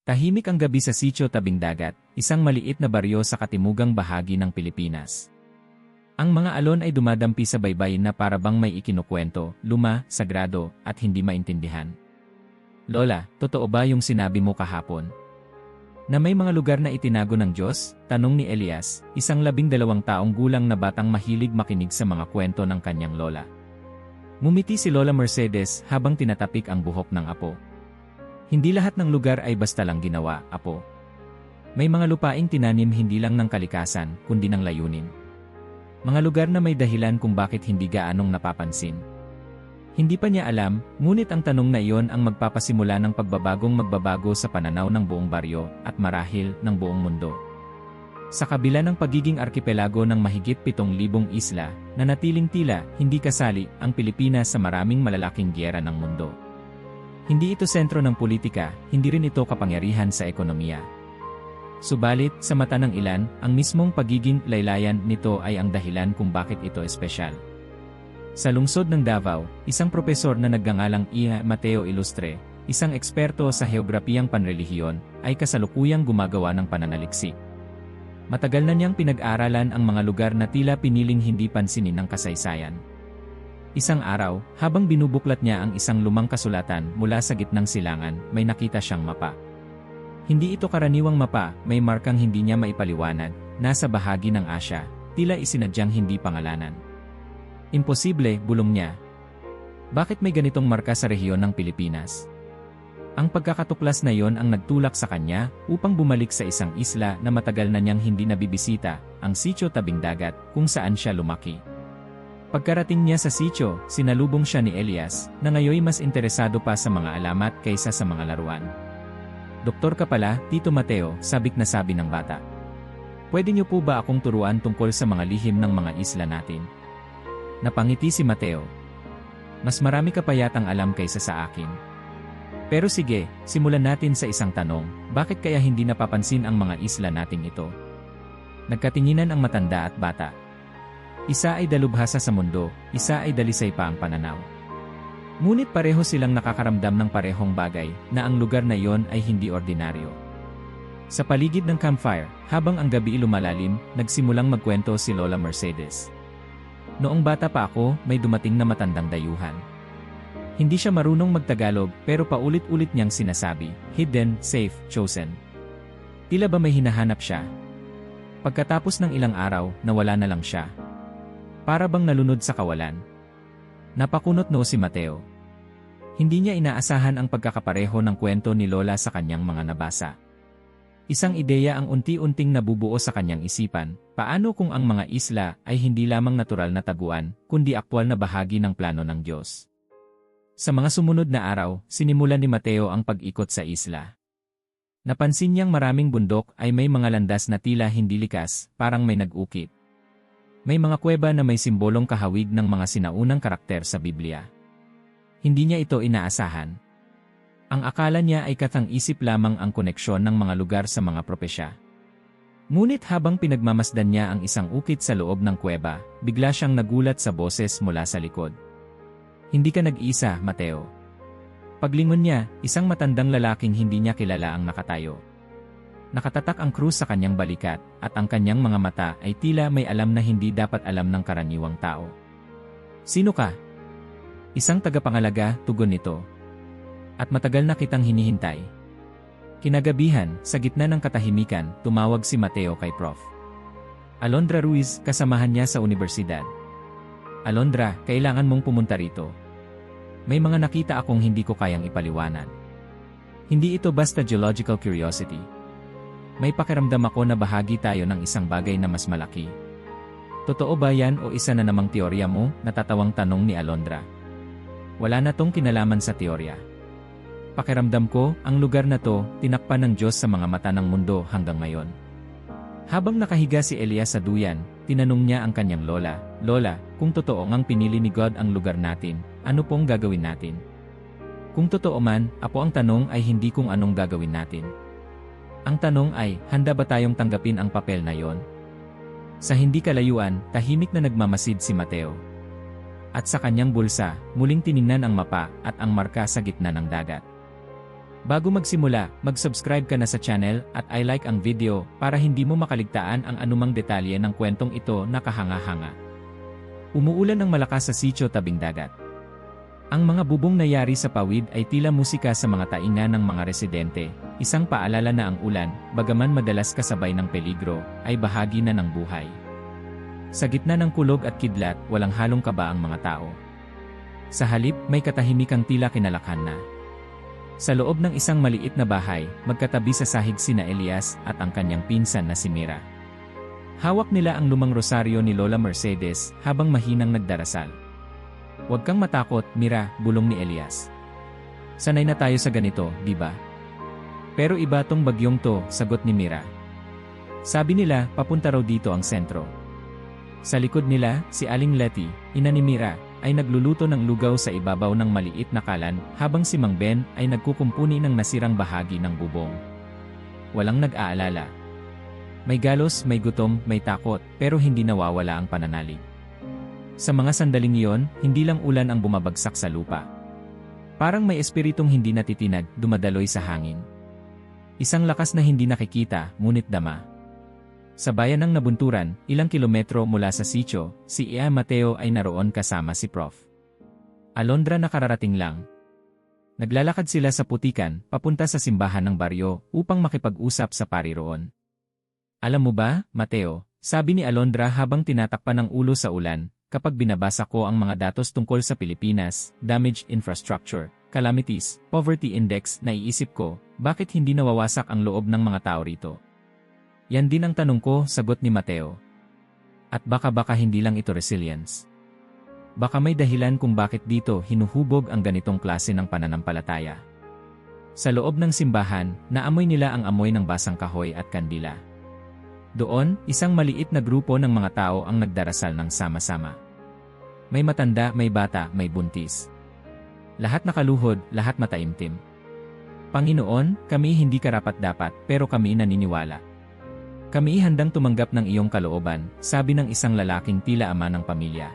Tahimik ang gabi sa Sitio Tabing Dagat, isang maliit na baryo sa katimugang bahagi ng Pilipinas. Ang mga alon ay dumadampi sa baybayin na para bang may ikinukwento, luma, sagrado, at hindi maintindihan. Lola, totoo ba yung sinabi mo kahapon? Na may mga lugar na itinago ng Diyos? Tanong ni Elias, isang 12 taong gulang na batang mahilig makinig sa mga kwento ng kanyang lola. Ngumiti si Lola Mercedes habang tinatapik ang buhok ng apo. Hindi lahat ng lugar ay basta lang ginawa, apo. May mga lupaing tinanim hindi lang ng kalikasan, kundi ng layunin. Mga lugar na may dahilan kung bakit hindi gaanong napapansin. Hindi pa niya alam, ngunit ang tanong na iyon ang magpapasimula ng pagbabagong magbabago sa pananaw ng buong baryo, at marahil, ng buong mundo. Sa kabila ng pagiging arkipelago ng mahigit 7,000 isla, nanatiling tila, hindi kasali, ang Pilipinas sa maraming malalaking giyera ng mundo. Hindi ito sentro ng politika, hindi rin ito kapangyarihan sa ekonomiya. Subalit, sa mata ng ilan, ang mismong pagiging laylayan nito ay ang dahilan kung bakit ito espesyal. Sa lungsod ng Davao, isang propesor na nagngangalang Mateo Ilustre, isang eksperto sa heograpiyang panrelihiyon, ay kasalukuyang gumagawa ng pananaliksik. Matagal na niyang pinag-aralan ang mga lugar na tila piniling hindi pansinin ng kasaysayan. Isang araw, habang binubuklat niya ang isang lumang kasulatan mula sa gitnang silangan, may nakita siyang mapa. Hindi ito karaniwang mapa, may markang hindi niya maipaliwanag, nasa bahagi ng Asya, tila isinadyang hindi pangalanan. Imposible, bulong niya. Bakit may ganitong marka sa rehiyon ng Pilipinas? Ang pagkakatuklas na iyon ang nagtulak sa kanya upang bumalik sa isang isla na matagal na niyang hindi nabibisita, ang Sitio Tabing Dagat, kung saan siya lumaki. Pagkarating niya sa sitio, sinalubong siya ni Elias, na ngayoy mas interesado pa sa mga alamat kaysa sa mga laruan. Doktor ka pala, Tito Mateo, sabik na sabi ng bata. Pwede niyo po ba akong turuan tungkol sa mga lihim ng mga isla natin? Napangiti si Mateo. Mas marami ka pa yatang alam kaysa sa akin. Pero sige, simulan natin sa isang tanong, bakit kaya hindi napapansin ang mga isla nating ito? Nagkatinginan ang matanda at bata. Isa ay dalubhasa sa mundo, isa ay dalisay pa ang pananaw. Ngunit pareho silang nakakaramdam ng parehong bagay, na ang lugar na iyon ay hindi ordinaryo. Sa paligid ng campfire, habang ang gabi lumalalim, nagsimulang magkwento si Lola Mercedes. Noong bata pa ako, may dumating na matandang dayuhan. Hindi siya marunong magtagalog, pero paulit-ulit niyang sinasabi, hidden, safe, chosen. Tila ba may hinahanap siya? Pagkatapos ng ilang araw, nawala na lang siya. Para bang nalunod sa kawalan. Napakunot noo si Mateo. Hindi niya inaasahan ang pagkakapareho ng kwento ni Lola sa kanyang mga nabasa. Isang ideya ang unti-unting nabubuo sa kanyang isipan, paano kung ang mga isla ay hindi lamang natural na taguan, kundi aktwal na bahagi ng plano ng Diyos. Sa mga sumunod na araw, sinimulan ni Mateo ang pag-ikot sa isla. Napansin niyang maraming bundok ay may mga landas na tila hindi likas, parang may nag-ukit. May mga kuweba na may simbolong kahawig ng mga sinaunang karakter sa Biblia. Hindi niya ito inaasahan. Ang akala niya ay katang-isip lamang ang koneksyon ng mga lugar sa mga propesya. Ngunit habang pinagmamasdan niya ang isang ukit sa loob ng kuweba, bigla siyang nagulat sa boses mula sa likod. Hindi ka nag-iisa, Mateo. Paglingon niya, isang matandang lalaking hindi niya kilala ang nakatayo. Nakatatak ang krus sa kanyang balikat, at ang kanyang mga mata ay tila may alam na hindi dapat alam ng karaniwang tao. Sino ka? Isang tagapangalaga, tugon nito. At matagal na kitang hinihintay. Kinagabihan, sa gitna ng katahimikan, tumawag si Mateo kay Prof. Alondra Ruiz, kasamahan niya sa universidad. Alondra, kailangan mong pumunta rito. May mga nakita akong hindi ko kayang ipaliwanag. Hindi ito basta geological curiosity. May pakiramdam ako na bahagi tayo ng isang bagay na mas malaki. Totoo ba yan o isa na namang teorya mo? Natatawang tanong ni Alondra. Wala na tong kinalaman sa teorya. Pakiramdam ko, ang lugar na to, tinakpan ng Diyos sa mga mata ng mundo hanggang ngayon. Habang nakahiga si Elias sa duyan, tinanong niya ang kanyang lola, Lola, kung totoo ngang pinili ni God ang lugar natin, ano pong gagawin natin? Kung totoo man, apo ang tanong ay hindi kung anong gagawin natin. Ang tanong ay, handa ba tayong tanggapin ang papel na yon? Sa hindi kalayuan, tahimik na nagmamasid si Mateo. At sa kanyang bulsa, muling tiningnan ang mapa at ang marka sa gitna ng dagat. Bago magsimula, mag-subscribe ka na sa channel at i-like ang video para hindi mo makaligtaan ang anumang detalye ng kwentong ito na kahanga-hanga. Umuulan ng malakas sa sitio tabing dagat. Ang mga bubong na yari sa pawid ay tila musika sa mga tainga ng mga residente, isang paalala na ang ulan, bagaman madalas kasabay ng peligro, ay bahagi na ng buhay. Sa gitna ng kulog at kidlat, walang halong kaba ang mga tao. Sa halip, may katahimikang tila kinalakhan na. Sa loob ng isang maliit na bahay, magkatabi sa sahig sina Elias at ang kanyang pinsan na si Mira. Hawak nila ang lumang rosaryo ni Lola Mercedes habang mahinang nagdarasal. "Huwag kang matakot, Mira," bulong ni Elias. "Sanay na tayo sa ganito, di ba?" "Pero iba tong bagyong to," sagot ni Mira. "Sabi nila, papunta raw dito ang sentro." Sa likod nila, si Aling Letty, ina ni Mira, ay nagluluto ng lugaw sa ibabaw ng maliit na kalan habang si Mang Ben ay nagkukumpuni ng nasirang bahagi ng bubong. Walang nag-aalala. May galos, may gutom, may takot, pero hindi nawawala ang pananalig. Sa mga sandaling iyon, hindi lang ulan ang bumabagsak sa lupa. Parang may espiritong hindi natitinag, dumadaloy sa hangin. Isang lakas na hindi nakikita, ngunit dama. Sa bayan ng Nabunturan, ilang kilometro mula sa sitio, si Ia Mateo ay naroon kasama si Prof. Alondra na kararating lang. Naglalakad sila sa putikan, papunta sa simbahan ng baryo, upang makipag-usap sa pari roon. "Alam mo ba, Mateo," sabi ni Alondra habang tinatakpan ng ulo sa ulan, "kapag binabasa ko ang mga datos tungkol sa Pilipinas, damaged infrastructure, calamities, poverty index, naiisip ko, bakit hindi nawawasak ang loob ng mga tao rito?" "Yan din ang tanong ko," sagot ni Mateo. "At baka hindi lang ito resilience. Baka may dahilan kung bakit dito hinuhubog ang ganitong klase ng pananampalataya." Sa loob ng simbahan, naamoy nila ang amoy ng basang kahoy at kandila. Doon, isang maliit na grupo ng mga tao ang nagdarasal ng sama-sama. May matanda, may bata, may buntis. Lahat nakaluhod, lahat mataimtim. "Panginoon, kami hindi karapat-dapat, pero kami naniniwala. Kami handang tumanggap ng iyong kalooban," sabi ng isang lalaking tila ama ng pamilya.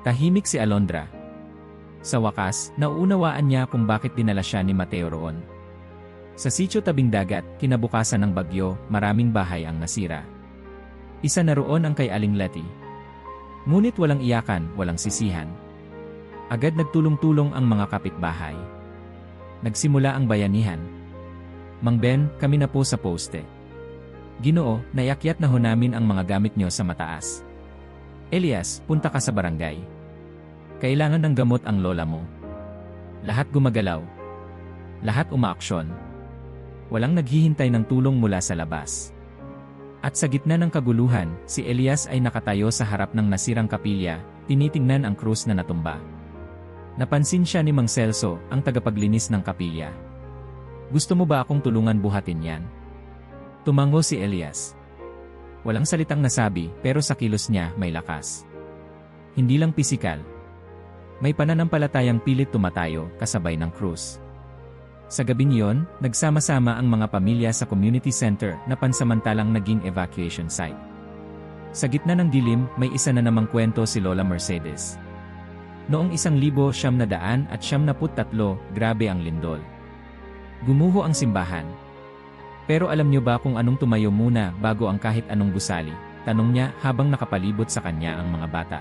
Tahimik si Alondra. Sa wakas, nauunawaan niya kung bakit dinala siya ni Mateo roon. Sa sitio tabing dagat, kinabukasan ng bagyo, maraming bahay ang nasira. Isa na roon ang kay Aling Letty. Ngunit walang iyakan, walang sisihan. Agad nagtulong-tulong ang mga kapitbahay. Nagsimula ang bayanihan. "Mang Ben, kami na po sa poste. Ginoo, naiakyat na ho namin ang mga gamit nyo sa mataas. Elias, punta ka sa barangay. Kailangan ng gamot ang lola mo." Lahat gumagalaw. Lahat umaaksyon. Walang naghihintay ng tulong mula sa labas. At sa gitna ng kaguluhan, si Elias ay nakatayo sa harap ng nasirang kapilya, tinitingnan ang krus na natumba. Napansin siya ni Mang Celso, ang tagapaglinis ng kapilya. "Gusto mo ba akong tulungan buhatin yan?" Tumango si Elias. Walang salitang nasabi, pero sa kilos niya may lakas. Hindi lang pisikal. May pananampalatayang pilit tumatayo, kasabay ng krus. Sa gabing iyon, nagsama-sama ang mga pamilya sa community center na pansamantalang naging evacuation site. Sa gitna ng dilim, may isa na namang kwento si Lola Mercedes. Noong 1973, grabe ang lindol. Gumuho ang simbahan. "Pero alam niyo ba kung anong tumayo muna bago ang kahit anong gusali?" tanong niya habang nakapalibot sa kanya ang mga bata.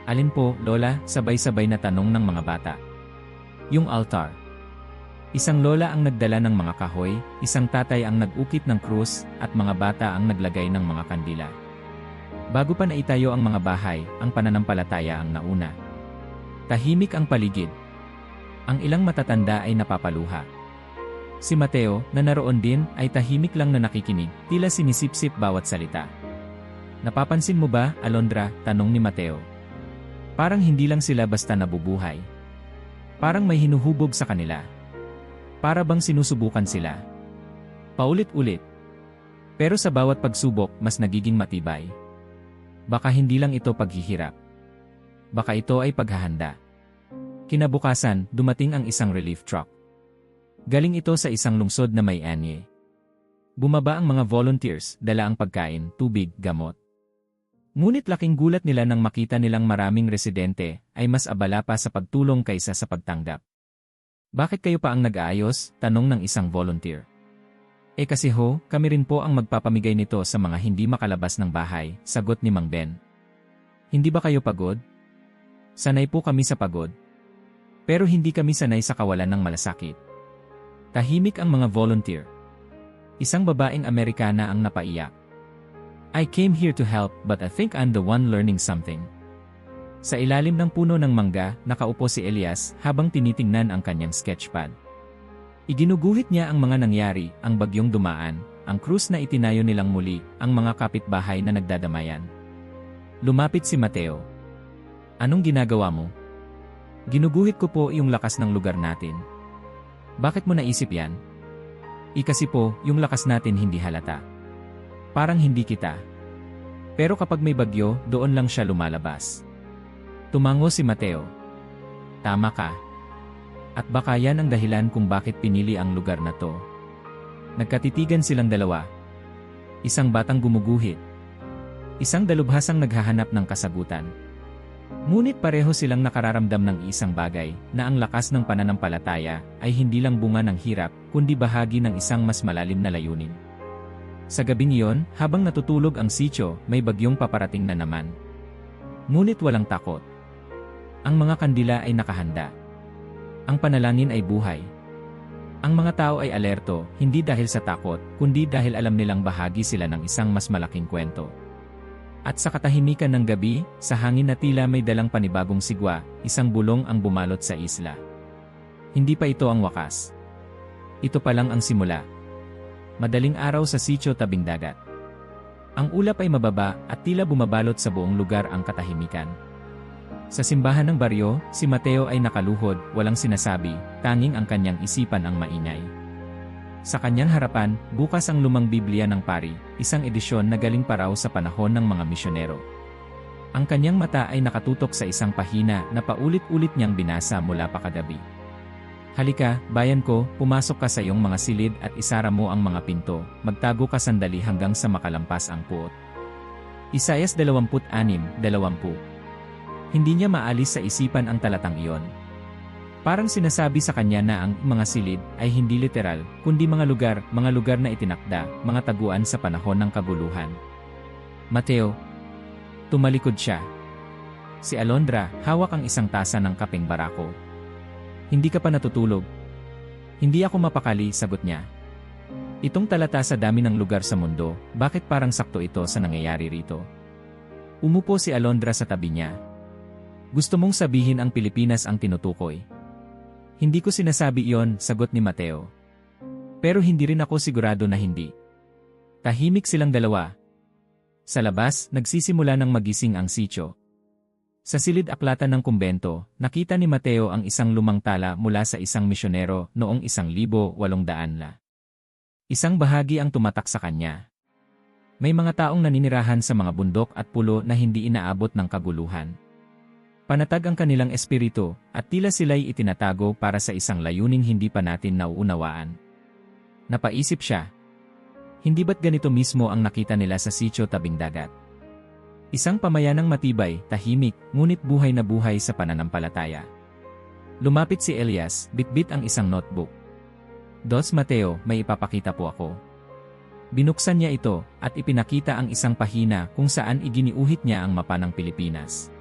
"Alin po, Lola?" sabay-sabay na tanong ng mga bata. "Yung altar." Isang lola ang nagdala ng mga kahoy, isang tatay ang nag-ukit ng krus, at mga bata ang naglagay ng mga kandila. Bago pa naitayo ang mga bahay, ang pananampalataya ang nauna. Tahimik ang paligid. Ang ilang matatanda ay napapaluha. Si Mateo, na naroon din, ay tahimik lang na nakikinig, tila sinisipsip bawat salita. "Napapansin mo ba, Alondra?" tanong ni Mateo. "Parang hindi lang sila basta nabubuhay. Parang may hinuhubog sa kanila. Para bang sinusubukan sila. Paulit-ulit. Pero sa bawat pagsubok, mas nagiging matibay. Baka hindi lang ito paghihirap. Baka ito ay paghahanda." Kinabukasan, dumating ang isang relief truck. Galing ito sa isang lungsod na may anye. Bumaba ang mga volunteers, dala ang pagkain, tubig, gamot. Ngunit laking gulat nila nang makita nilang maraming residente ay mas abala pa sa pagtulong kaysa sa pagtanggap. Bakit kayo pa ang nag-aayos? Tanong ng isang volunteer. Kasi kami rin po ang magpapamigay nito sa mga hindi makalabas ng bahay, sagot ni Mang Ben. Hindi ba kayo pagod? Sanay po kami sa pagod. Pero hindi kami sanay sa kawalan ng malasakit. Tahimik ang mga volunteer. Isang babaeng Amerikana ang napaiyak. I came here to help but I think I'm the one learning something. Sa ilalim ng puno ng mangga, nakaupo si Elias habang tinitingnan ang kanyang sketchpad. Iginuguhit niya ang mga nangyari, ang bagyong dumaan, ang krus na itinayo nilang muli, ang mga kapitbahay na nagdadamayan. Lumapit si Mateo. Anong ginagawa mo? Ginuguhit ko po yung lakas ng lugar natin. Bakit mo naisip yan? Kasi po, yung lakas natin hindi halata. Parang hindi kita. Pero kapag may bagyo, doon lang siya lumalabas. Tumango si Mateo. Tama ka. At baka yan ang dahilan kung bakit pinili ang lugar na to. Nagkatitigan silang dalawa. Isang batang gumuguhit. Isang dalubhasang naghahanap ng kasagutan. Ngunit pareho silang nakararamdam ng isang bagay, na ang lakas ng pananampalataya ay hindi lang bunga ng hirap, kundi bahagi ng isang mas malalim na layunin. Sa gabing iyon, habang natutulog ang sityo, may bagyong paparating na naman. Ngunit walang takot. Ang mga kandila ay nakahanda. Ang panalangin ay buhay. Ang mga tao ay alerto, hindi dahil sa takot, kundi dahil alam nilang bahagi sila ng isang mas malaking kwento. At sa katahimikan ng gabi, sa hangin na tila may dalang panibagong sigwa, isang bulong ang bumalot sa isla. Hindi pa ito ang wakas. Ito pa lang ang simula. Madaling araw sa sityo tabing dagat. Ang ulap ay mababa at tila bumabalot sa buong lugar ang katahimikan. Sa simbahan ng baryo, si Mateo ay nakaluhod, walang sinasabi, tanging ang kanyang isipan ang maingay. Sa kanyang harapan, bukas ang lumang Biblia ng pari, isang edisyon na galing pa raw sa panahon ng mga misyonero. Ang kanyang mata ay nakatutok sa isang pahina na paulit-ulit niyang binasa mula pa kagabi. Halika, bayan ko, pumasok ka sa iyong mga silid at isara mo ang mga pinto, magtago ka sandali hanggang sa makalampas ang puot. Isayas 26:20. Hindi niya maalis sa isipan ang talatang iyon. Parang sinasabi sa kanya na ang mga silid ay hindi literal, kundi mga lugar na itinakda, mga taguan sa panahon ng kaguluhan. Mateo. Tumalikod siya. Si Alondra, hawak ang isang tasa ng kapeng barako. Hindi ka pa natutulog? Hindi ako mapakali, sagot niya. Itong talata sa dami ng lugar sa mundo, bakit parang sakto ito sa nangyayari rito? Umupo si Alondra sa tabi niya. Gusto mong sabihin ang Pilipinas ang tinutukoy? Hindi ko sinasabi iyon, sagot ni Mateo. Pero hindi rin ako sigurado na hindi. Tahimik silang dalawa. Sa labas, nagsisimula ng magising ang sityo. Sa silid aklatan ng kumbento, nakita ni Mateo ang isang lumang tala mula sa isang misyonero noong 1800. Isang bahagi ang tumatak sa kanya. May mga taong naninirahan sa mga bundok at pulo na hindi inaabot ng kaguluhan. Panatag ang kanilang espiritu, at tila sila'y itinatago para sa isang layuning hindi pa natin nauunawaan. Napaisip siya. Hindi ba't ganito mismo ang nakita nila sa sityo tabing dagat? Isang pamayanang matibay, tahimik, ngunit buhay na buhay sa pananampalataya. Lumapit si Elias, bitbit ang isang notebook. Dos Mateo, may ipapakita po ako. Binuksan niya ito, at ipinakita ang isang pahina kung saan iginiuhit niya ang mapa ng Pilipinas.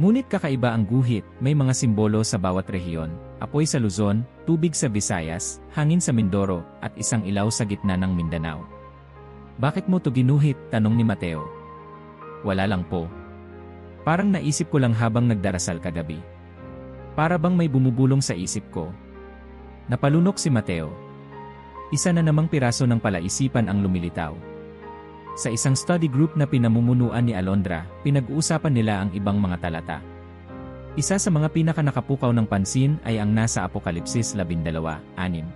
Ngunit kakaiba ang guhit, may mga simbolo sa bawat rehiyon, apoy sa Luzon, tubig sa Visayas, hangin sa Mindoro, at isang ilaw sa gitna ng Mindanao. Bakit mo to ginuhit? Tanong ni Mateo. Wala lang po. Parang naisip ko lang habang nagdarasal kagabi. Para bang may bumubulong sa isip ko. Napalunok si Mateo. Isa na namang piraso ng palaisipan ang lumilitaw. Sa isang study group na pinamumunuan ni Alondra, pinag-uusapan nila ang ibang mga talata. Isa sa mga pinakanakapukaw ng pansin ay ang nasa Apokalipsis 12:6.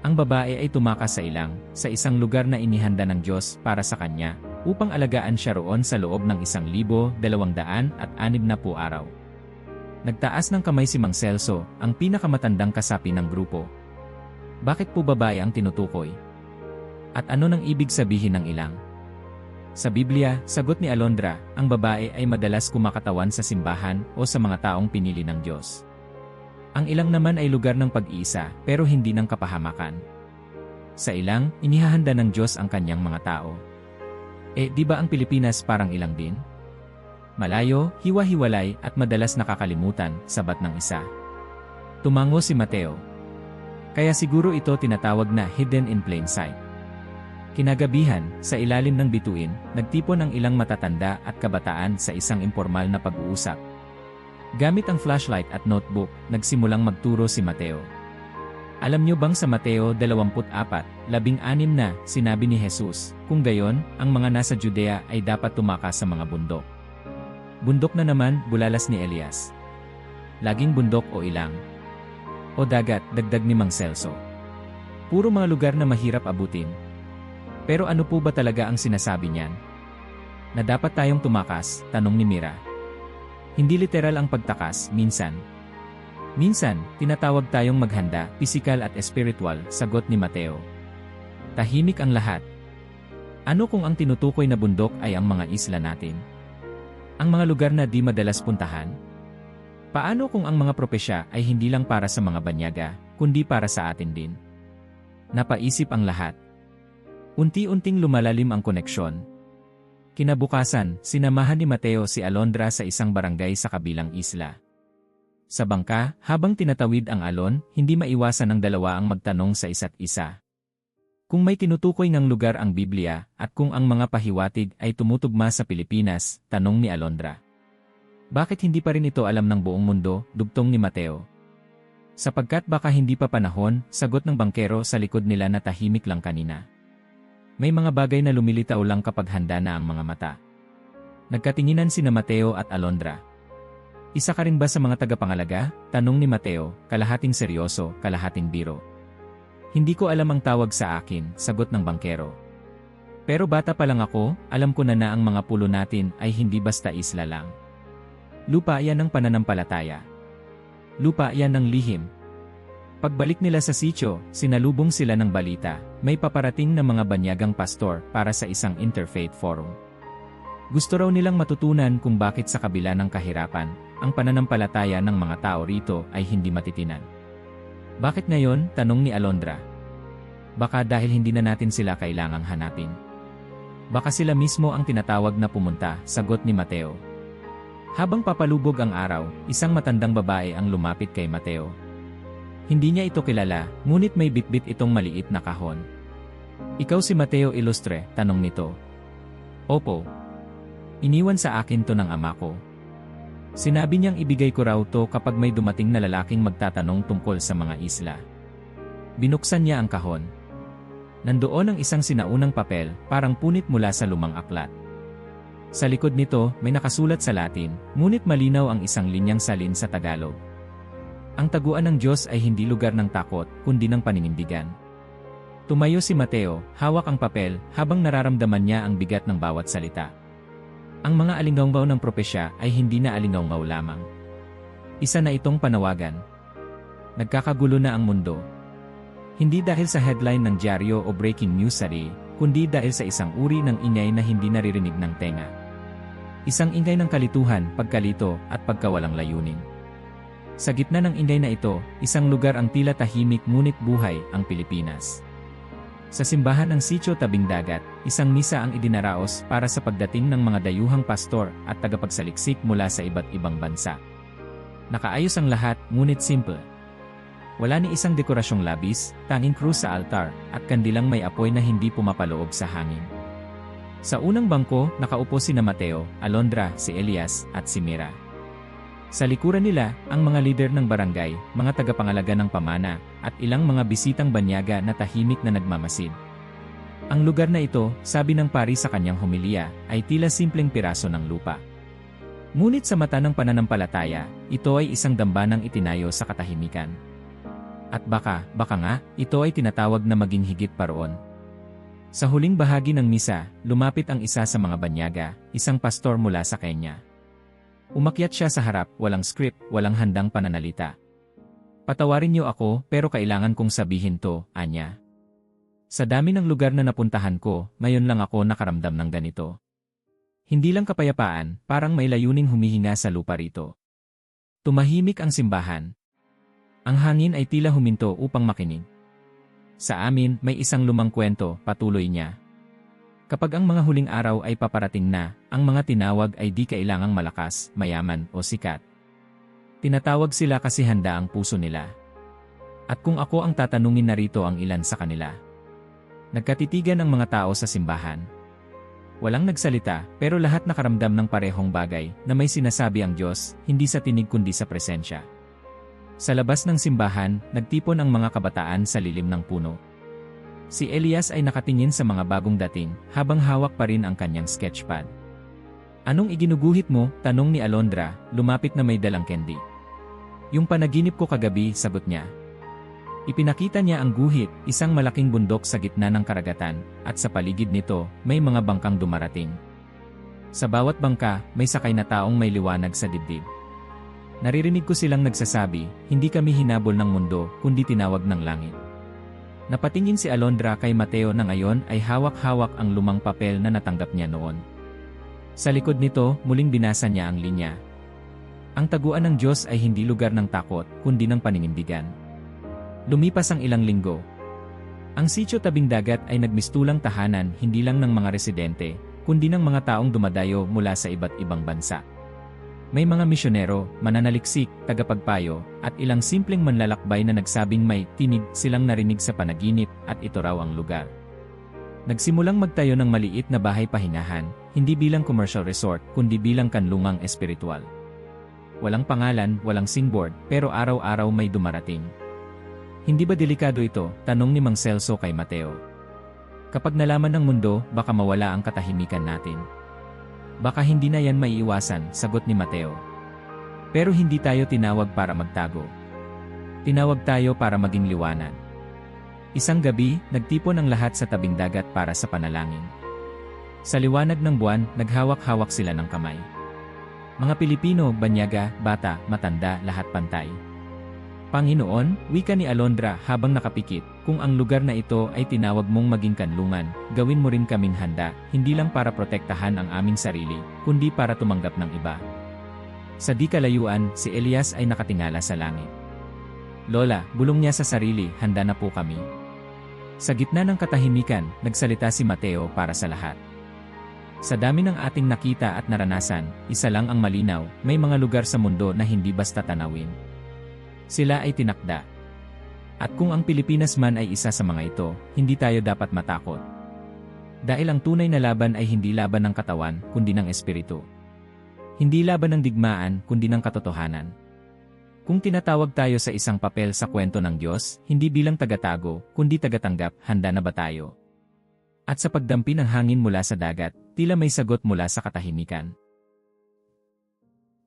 Ang babae ay tumakas sa ilang, sa isang lugar na inihanda ng Diyos para sa kanya, upang alagaan siya roon sa loob ng 1,260 araw. Nagtaas ng kamay si Mang Celso, ang pinakamatandang kasapi ng grupo. Bakit po babae ang tinutukoy? At ano nang ibig sabihin ng ilang? Sa Biblia, sagot ni Alondra, ang babae ay madalas kumakatawan sa simbahan o sa mga taong pinili ng Diyos. Ang ilang naman ay lugar ng pag-iisa pero hindi ng kapahamakan. Sa ilang, inihahanda ng Diyos ang kanyang mga tao. Di ba ang Pilipinas parang ilang din? Malayo, hiwa-hiwalay at madalas nakakalimutan, sabat ng isa. Tumango si Mateo. Kaya siguro ito tinatawag na hidden in plain sight. Kinagabihan, sa ilalim ng bituin, nagtipon ang ilang matatanda at kabataan sa isang informal na pag-uusap. Gamit ang flashlight at notebook, nagsimulang magturo si Mateo. Alam niyo bang sa Mateo 24:16 na sinabi ni Jesus, kung gayon, ang mga nasa Judea ay dapat tumakas sa mga bundok. Bundok na naman, bulalas ni Elias. Laging bundok o ilang. O dagat, dagdag ni Mang Celso. Puro mga lugar na mahirap abutin. Pero ano po ba talaga ang sinasabi niyan? Na dapat tayong tumakas, tanong ni Mira. Hindi literal ang pagtakas, minsan. Minsan, tinatawag tayong maghanda, pisikal at espiritual, sagot ni Mateo. Tahimik ang lahat. Ano kung ang tinutukoy na bundok ay ang mga isla natin? Ang mga lugar na di madalas puntahan? Paano kung ang mga propesya ay hindi lang para sa mga banyaga, kundi para sa atin din? Napaisip ang lahat. Unti-unting lumalalim ang koneksyon. Kinabukasan, sinamahan ni Mateo si Alondra sa isang barangay sa kabilang isla. Sa bangka, habang tinatawid ang alon, hindi maiwasan ng dalawa ang magtanong sa isa't isa. Kung may tinutukoy ng lugar ang Biblia, at kung ang mga pahiwatig ay tumutugma sa Pilipinas, tanong ni Alondra. Bakit hindi pa rin ito alam ng buong mundo, dugtong ni Mateo? Sapagkat baka hindi pa panahon, sagot ng bangkero sa likod nila na tahimik lang kanina. May mga bagay na lumilitaw lang kapag handa na ang mga mata. Nagkatinginan sina Mateo at Alondra. Isa ka rin ba sa mga tagapangalaga? Tanong ni Mateo, kalahating seryoso, kalahating biro. Hindi ko alam ang tawag sa akin, sagot ng bangkero. Pero bata pa lang ako, alam ko na ang mga pulo natin ay hindi basta isla lang. Lupa yan ng pananampalataya. Lupa yan ng lihim. Pagbalik nila sa sitio, sinalubong sila ng balita, may paparating na mga banyagang pastor para sa isang interfaith forum. Gusto raw nilang matutunan kung bakit sa kabila ng kahirapan, ang pananampalataya ng mga tao rito ay hindi matitinan. Bakit ngayon? Tanong ni Alondra. Baka dahil hindi na natin sila kailangang hanapin. Baka sila mismo ang tinatawag na pumunta, sagot ni Mateo. Habang papalubog ang araw, isang matandang babae ang lumapit kay Mateo. Hindi niya ito kilala, ngunit may bitbit itong maliit na kahon. Ikaw si Mateo Ilustre, tanong nito. Opo. Iniwan sa akin to ng ama ko. Sinabi niyang ibigay ko raw to kapag may dumating na lalaking magtatanong tungkol sa mga isla. Binuksan niya ang kahon. Nandoon ang isang sinaunang papel, parang punit mula sa lumang aklat. Sa likod nito, may nakasulat sa Latin, ngunit malinaw ang isang linyang salin sa Tagalog. Ang taguan ng Diyos ay hindi lugar ng takot, kundi ng paninindigan. Tumayo si Mateo, hawak ang papel, habang nararamdaman niya ang bigat ng bawat salita. Ang mga alingaw ng propesya ay hindi na alingaw lamang. Isa na itong panawagan. Nagkakagulo na ang mundo. Hindi dahil sa headline ng dyaryo o breaking news kundi dahil sa isang uri ng ingay na hindi naririnig ng tenga. Isang ingay ng kalituhan, pagkalito, at pagkawalang layunin. Sa gitna ng ingay na ito, isang lugar ang tila tahimik ngunit buhay, ang Pilipinas. Sa simbahan ng Sitio Tabing Dagat, isang misa ang idinaraos para sa pagdating ng mga dayuhang pastor at tagapagsaliksik mula sa iba't ibang bansa. Nakaayos ang lahat, ngunit simple. Wala ni isang dekorasyong labis, tanging krus sa altar, at kandilang may apoy na hindi pumapaloob sa hangin. Sa unang bangko, nakaupo sina Mateo, Alondra, si Elias, at si Mira. Sa likuran nila, ang mga lider ng barangay, mga tagapangalaga ng pamana, at ilang mga bisitang banyaga na tahimik na nagmamasid. Ang lugar na ito, sabi ng pari sa kanyang homilya, ay tila simpleng piraso ng lupa. Ngunit sa mata ng pananampalataya, ito ay isang dambanang itinayo sa katahimikan. At baka nga, ito ay tinatawag na maging higit pa roon. Sa huling bahagi ng misa, lumapit ang isa sa mga banyaga, isang pastor mula sa Kenya. Umakyat siya sa harap, walang script, walang handang pananalita. Patawarin niyo ako, pero kailangan kong sabihin to, anya. Sa dami ng lugar na napuntahan ko, ngayon lang ako nakaramdam ng ganito. Hindi lang kapayapaan, parang may layuning humihinga sa lupa rito. Tumahimik ang simbahan. Ang hangin ay tila huminto upang makinig. Sa amin, may isang lumang kwento, patuloy niya. Kapag ang mga huling araw ay paparating na, ang mga tinawag ay di kailangang malakas, mayaman o sikat. Tinatawag sila kasi handa ang puso nila. At kung ako ang tatanungin, narito ang ilan sa kanila. Nagkatitigan ang mga tao sa simbahan. Walang nagsalita, pero lahat nakaramdam ng parehong bagay na may sinasabi ang Diyos, hindi sa tinig kundi sa presensya. Sa labas ng simbahan, nagtipon ang mga kabataan sa lilim ng puno. Si Elias ay nakatingin sa mga bagong dating, habang hawak pa rin ang kanyang sketchpad. "Anong iginuguhit mo?" tanong ni Alondra, lumapit na may dalang candy. "Yung panaginip ko kagabi," sagot niya. Ipinakita niya ang guhit, isang malaking bundok sa gitna ng karagatan, at sa paligid nito, may mga bangkang dumarating. Sa bawat bangka, may sakay na taong may liwanag sa dibdib. Naririnig ko silang nagsasabi, "Hindi kami hinabol ng mundo, kundi tinawag ng langit." Napatingin si Alondra kay Mateo na ngayon ay hawak-hawak ang lumang papel na natanggap niya noon. Sa likod nito, muling binasa niya ang linya. Ang taguan ng Diyos ay hindi lugar ng takot, kundi ng paninindigan. Lumipas ang ilang linggo. Ang sitio tabing dagat ay nagmistulang tahanan hindi lang ng mga residente, kundi ng mga taong dumadayo mula sa iba't ibang bansa. May mga misyonero, mananaliksik, tagapagpayo, at ilang simpleng manlalakbay na nagsabing may tinig silang narinig sa panaginip at ito raw ang lugar. Nagsimulang magtayo ng maliit na bahay pahingahan, hindi bilang commercial resort kundi bilang kanlungang espiritual. Walang pangalan, walang singboard, pero araw-araw may dumarating. "Hindi ba delikado ito?" tanong ni Mang Celso kay Mateo. "Kapag nalaman ng mundo, baka mawala ang katahimikan natin." "Baka hindi na yan maiiwasan," sagot ni Mateo. "Pero hindi tayo tinawag para magtago. Tinawag tayo para maging liwanag." Isang gabi, nagtipon ang lahat sa tabing dagat para sa panalangin. Sa liwanag ng buwan, naghawak-hawak sila ng kamay. Mga Pilipino, banyaga, bata, matanda, lahat pantay. "Panginoon," wika ni Alondra habang nakapikit, "kung ang lugar na ito ay tinawag mong maging kanlungan, gawin mo rin kaming handa, hindi lang para protektahan ang aming sarili, kundi para tumanggap ng iba." Sa di kalayuan, si Elias ay nakatingala sa langit. "Lola," bulong niya sa sarili, "handa na po kami." Sa gitna ng katahimikan, nagsalita si Mateo para sa lahat. "Sa dami ng ating nakita at naranasan, isa lang ang malinaw, may mga lugar sa mundo na hindi basta tanawin. Sila ay tinakda. At kung ang Pilipinas man ay isa sa mga ito, hindi tayo dapat matakot. Dahil ang tunay na laban ay hindi laban ng katawan, kundi ng espiritu. Hindi laban ng digmaan, kundi ng katotohanan. Kung tinatawag tayo sa isang papel sa kwento ng Diyos, hindi bilang tagatago, kundi tagatanggap, handa na ba tayo?" At sa pagdampi ng hangin mula sa dagat, tila may sagot mula sa katahimikan.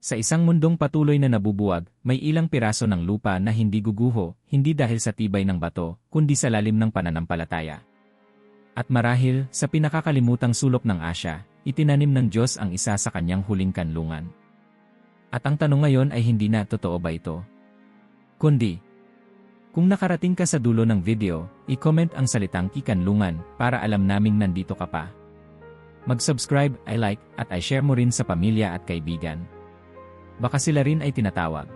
Sa isang mundong patuloy na nabubuwag, may ilang piraso ng lupa na hindi guguho, hindi dahil sa tibay ng bato, kundi sa lalim ng pananampalataya. At marahil, sa pinakakalimutang sulok ng Asya, itinanim ng Diyos ang isa sa kanyang huling kanlungan. At ang tanong ngayon ay hindi na totoo ba ito? Kundi, kung nakarating ka sa dulo ng video, i-comment ang salitang ikanlungan para alam naming nandito ka pa. Mag-subscribe, i-like, at i-share mo rin sa pamilya at kaibigan. Baka sila rin ay tinatawag.